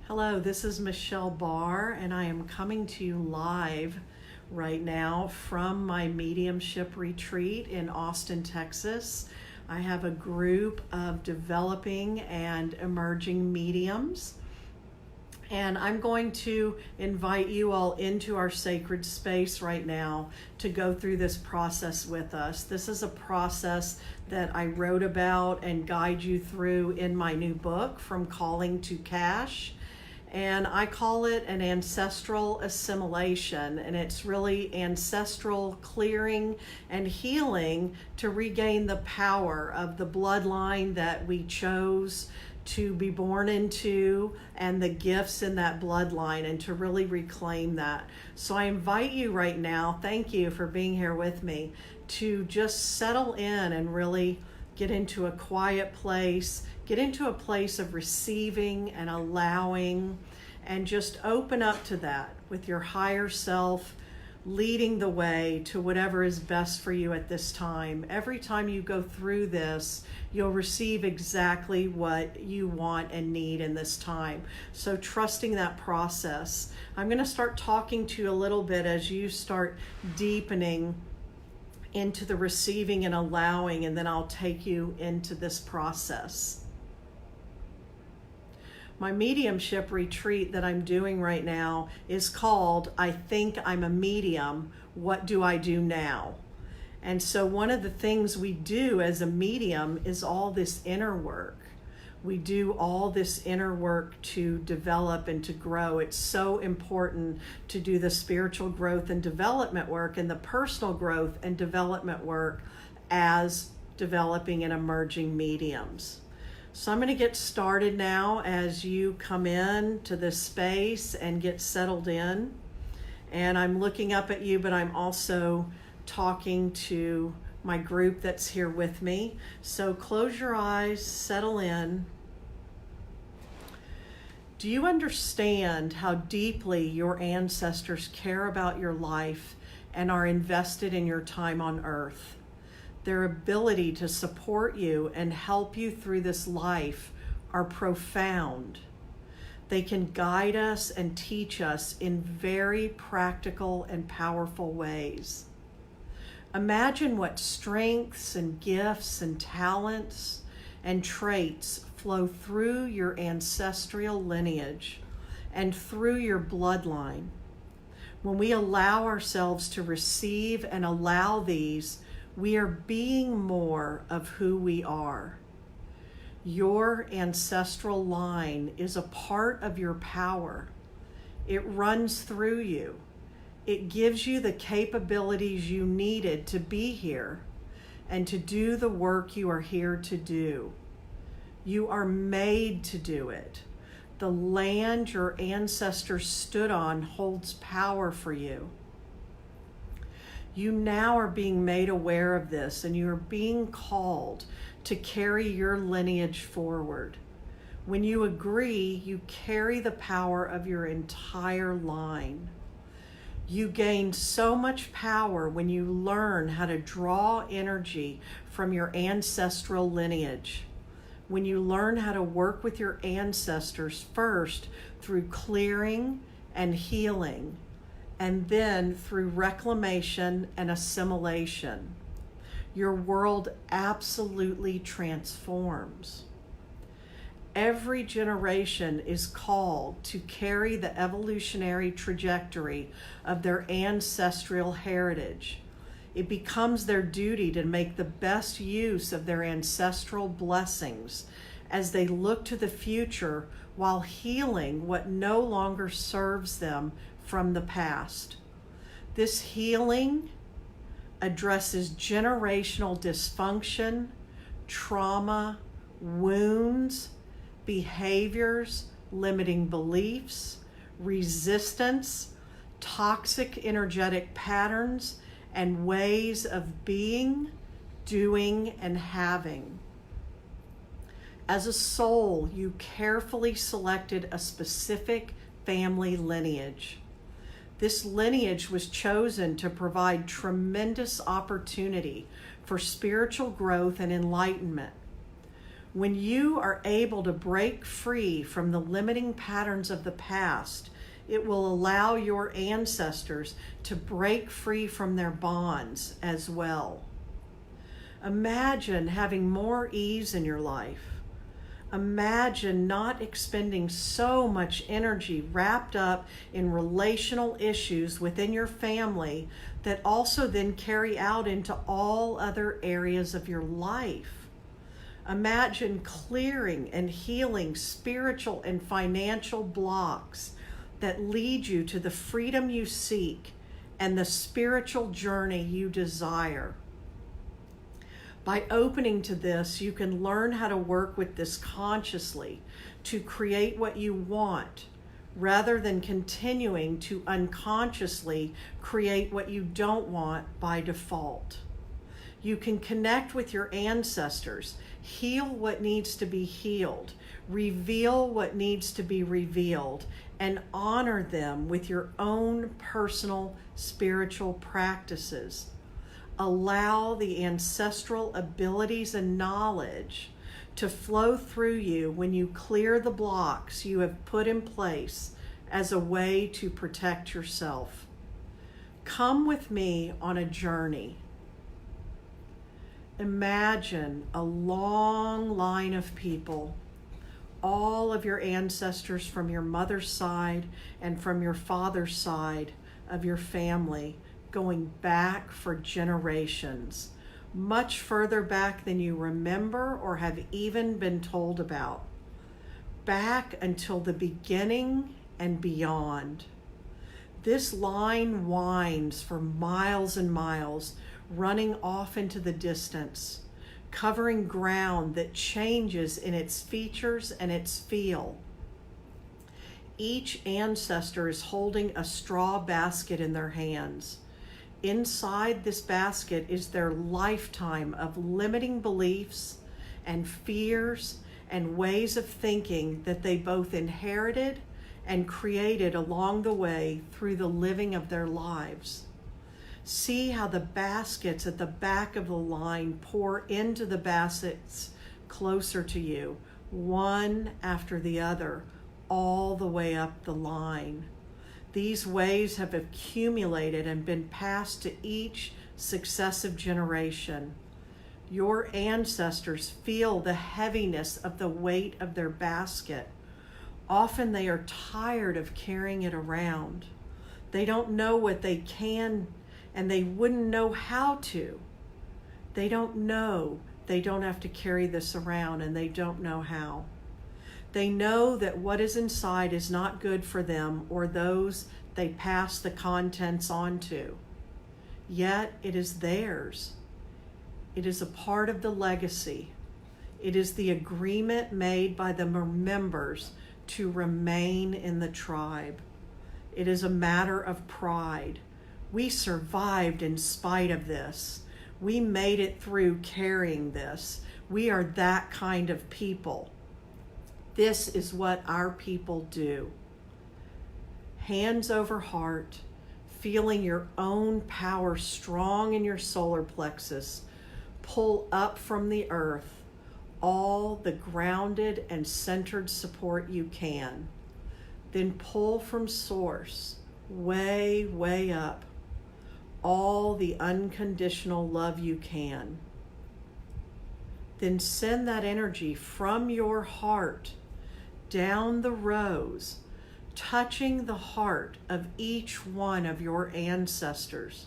Hello, this is Michelle Barr, and I am coming to you live right now from my mediumship retreat in Austin, Texas. I have a group of developing and emerging mediums, and I'm going to invite you all into our sacred space right now to go through this process with us. This is a process that I wrote about and guide you through in my new book, From Calling to Cash. And I call it an ancestral assimilation, and it's really ancestral clearing and healing to regain the power of the bloodline that we chose to be born into and the gifts in that bloodline, and to really reclaim that. So I invite you right now, thank you for being here with me, to just settle in and really get into a quiet place, get into a place of receiving and allowing, and just open up to that with your higher self leading the way to whatever is best for you at this time. Every time you go through this, you'll receive exactly what you want and need in this time. So trusting that process. I'm going to start talking to you a little bit as you start deepening into the receiving and allowing, and then I'll take you into this process. My mediumship retreat that I'm doing right now is called I Think I'm a Medium, What Do I Do Now? And so one of the things we do as a medium is all this inner work. We do all this inner work to develop and to grow. It's so important to do the spiritual growth and development work and the personal growth and development work as developing and emerging mediums. So I'm going to get started now as you come in to this space and get settled in. And I'm looking up at you, but I'm also talking to my group that's here with me. So close your eyes, settle in. Do you understand how deeply your ancestors care about your life and are invested in your time on earth? Their ability to support you and help you through this life are profound. They can guide us and teach us in very practical and powerful ways. Imagine what strengths and gifts and talents and traits flow through your ancestral lineage and through your bloodline. When we allow ourselves to receive and allow these, we are being more of who we are. Your ancestral line is a part of your power. It runs through you. It gives you the capabilities you needed to be here and to do the work you are here to do. You are made to do it. The land your ancestors stood on holds power for you. You now are being made aware of this, and you are being called to carry your lineage forward. When you agree, you carry the power of your entire line. You gain so much power when you learn how to draw energy from your ancestral lineage. When you learn how to work with your ancestors first through clearing and healing, and then through reclamation and assimilation, your world absolutely transforms. Every generation is called to carry the evolutionary trajectory of their ancestral heritage. It becomes their duty to make the best use of their ancestral blessings as they look to the future while healing what no longer serves them from the past. This healing addresses generational dysfunction, trauma, wounds, behaviors, limiting beliefs, resistance, toxic energetic patterns, and ways of being, doing, and having. As a soul, you carefully selected a specific family lineage. This lineage was chosen to provide tremendous opportunity for spiritual growth and enlightenment. When you are able to break free from the limiting patterns of the past, it will allow your ancestors to break free from their bonds as well. Imagine having more ease in your life. Imagine not expending so much energy wrapped up in relational issues within your family that also then carry out into all other areas of your life. Imagine clearing and healing spiritual and financial blocks that lead you to the freedom you seek and the spiritual journey you desire. By opening to this, you can learn how to work with this consciously to create what you want, rather than continuing to unconsciously create what you don't want by default. You can connect with your ancestors, heal what needs to be healed, reveal what needs to be revealed, and honor them with your own personal spiritual practices. Allow the ancestral abilities and knowledge to flow through you when you clear the blocks you have put in place as a way to protect yourself. Come with me on a journey. Imagine a long line of people, all of your ancestors from your mother's side and from your father's side of your family, going back for generations, much further back than you remember or have even been told about, back until the beginning and beyond. This line winds for miles and miles, running off into the distance, covering ground that changes in its features and its feel. Each ancestor is holding a straw basket in their hands. Inside this basket is their lifetime of limiting beliefs and fears and ways of thinking that they both inherited and created along the way through the living of their lives. See how the baskets at the back of the line pour into the baskets closer to you, one after the other, all the way up the line. These waves have accumulated and been passed to each successive generation. Your ancestors feel the heaviness of the weight of their basket. Often they are tired of carrying it around. They don't know what they can, and they wouldn't know how to. They don't know they don't have to carry this around, and they don't know how. They know that what is inside is not good for them or those they pass the contents on to. Yet it is theirs. It is a part of the legacy. It is the agreement made by the members to remain in the tribe. It is a matter of pride. We survived in spite of this. We made it through carrying this. We are that kind of people. This is what our people do. Hands over heart, feeling your own power strong in your solar plexus, pull up from the earth all the grounded and centered support you can. Then pull from source, way, way up, all the unconditional love you can. Then send that energy from your heart down the rows, touching the heart of each one of your ancestors.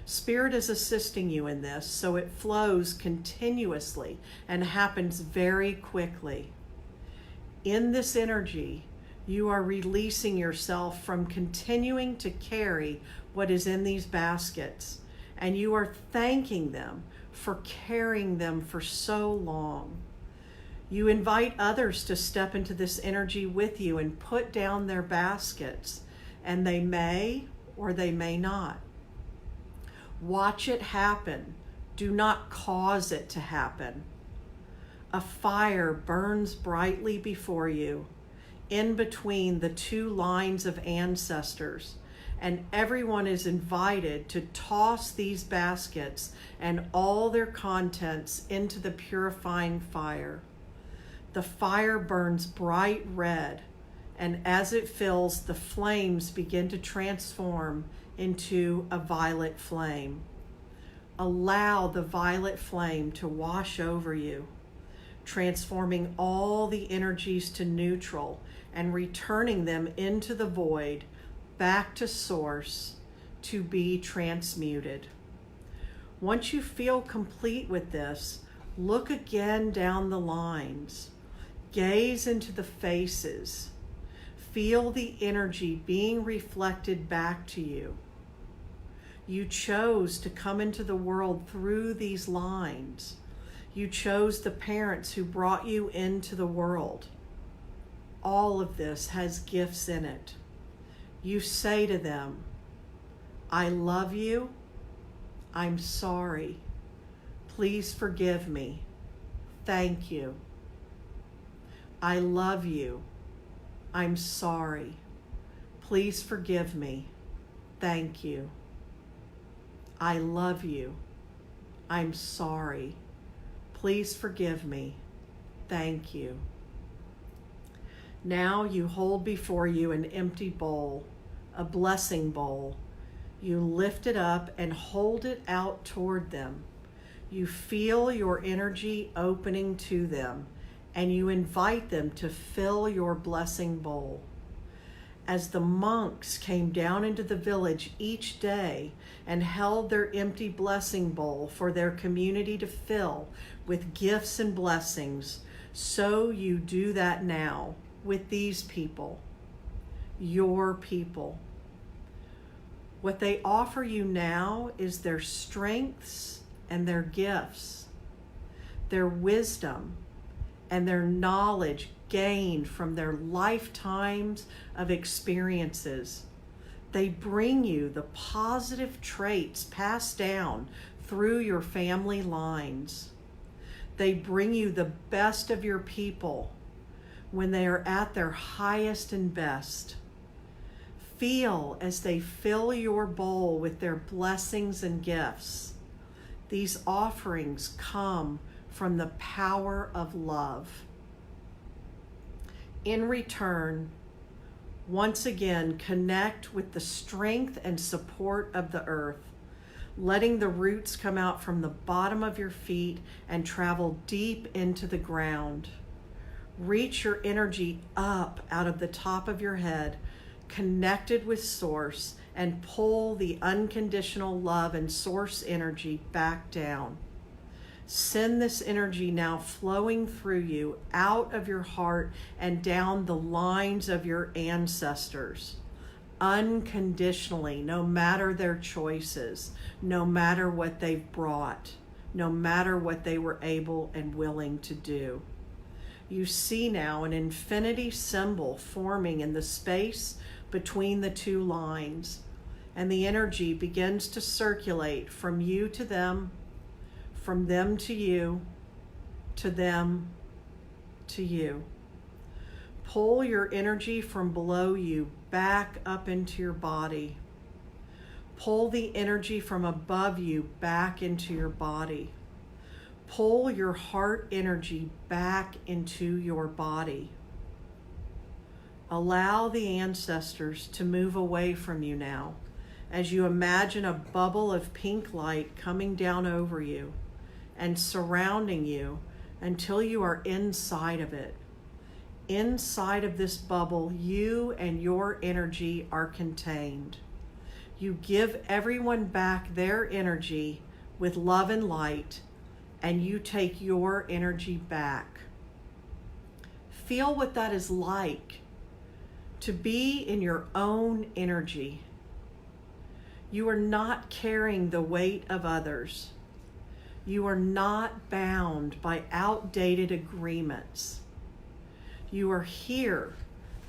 Spirit is assisting you in this, so it flows continuously and happens very quickly. In this energy, you are releasing yourself from continuing to carry what is in these baskets, and you are thanking them for carrying them for so long. You invite others to step into this energy with you and put down their baskets, and they may or they may not. Watch it happen. Do not cause it to happen. A fire burns brightly before you, in between the two lines of ancestors, and everyone is invited to toss these baskets and all their contents into the purifying fire. The fire burns bright red, and as it fills, the flames begin to transform into a violet flame. Allow the violet flame to wash over you, transforming all the energies to neutral and returning them into the void, back to source, to be transmuted. Once you feel complete with this, look again down the lines. Gaze into the faces. Feel the energy being reflected back to you. You chose to come into the world through these lines. You chose the parents who brought you into the world. All of this has gifts in it. You say to them, I love you. I'm sorry. Please forgive me. Thank you. I love you. I'm sorry. Please forgive me. Thank you. I love you. I'm sorry. Please forgive me. Thank you. Now you hold before you an empty bowl, a blessing bowl. You lift it up and hold it out toward them. You feel your energy opening to them, and you invite them to fill your blessing bowl. As the monks came down into the village each day and held their empty blessing bowl for their community to fill with gifts and blessings, so you do that now with these people, your people. What they offer you now is their strengths and their gifts, their wisdom and their knowledge gained from their lifetimes of experiences. They bring you the positive traits passed down through your family lines. They bring you the best of your people when they are at their highest and best. Feel as they fill your bowl with their blessings and gifts. These offerings come from the power of love. In return, once again, connect with the strength and support of the earth, letting the roots come out from the bottom of your feet and travel deep into the ground. Reach your energy up out of the top of your head, connected with Source, and pull the unconditional love and Source energy back down. Send this energy now flowing through you out of your heart and down the lines of your ancestors, unconditionally, no matter their choices, no matter what they've brought, no matter what they were able and willing to do. You see now an infinity symbol forming in the space between the two lines, and the energy begins to circulate from you to them, from them to you, to them to you. Pull your energy from below you back up into your body. Pull the energy from above you back into your body. Pull your heart energy back into your body. Allow the ancestors to move away from you now as you imagine a bubble of pink light coming down over you and surrounding you until you are inside of it. Inside of this bubble, you and your energy are contained. You give everyone back their energy with love and light, and you take your energy back. Feel what that is like to be in your own energy. You are not carrying the weight of others. You are not bound by outdated agreements. You are here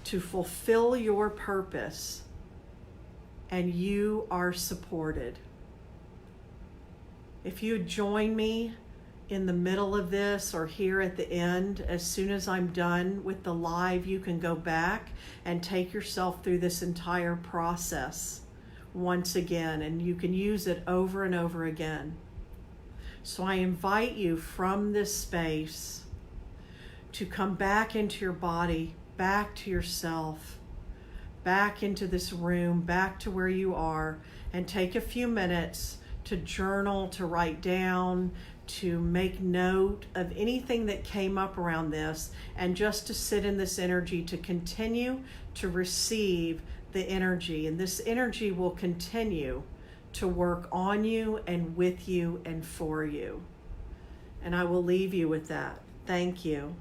to fulfill your purpose, and you are supported. If you join me in the middle of this or here at the end, as soon as I'm done with the live, you can go back and take yourself through this entire process once again, and you can use it over and over again. So I invite you from this space to come back into your body, back to yourself, back into this room, back to where you are, and take a few minutes to journal, to write down, to make note of anything that came up around this, and just to sit in this energy, to continue to receive the energy. And this energy will continue to work on you and with you and for you. And I will leave you with that. Thank you.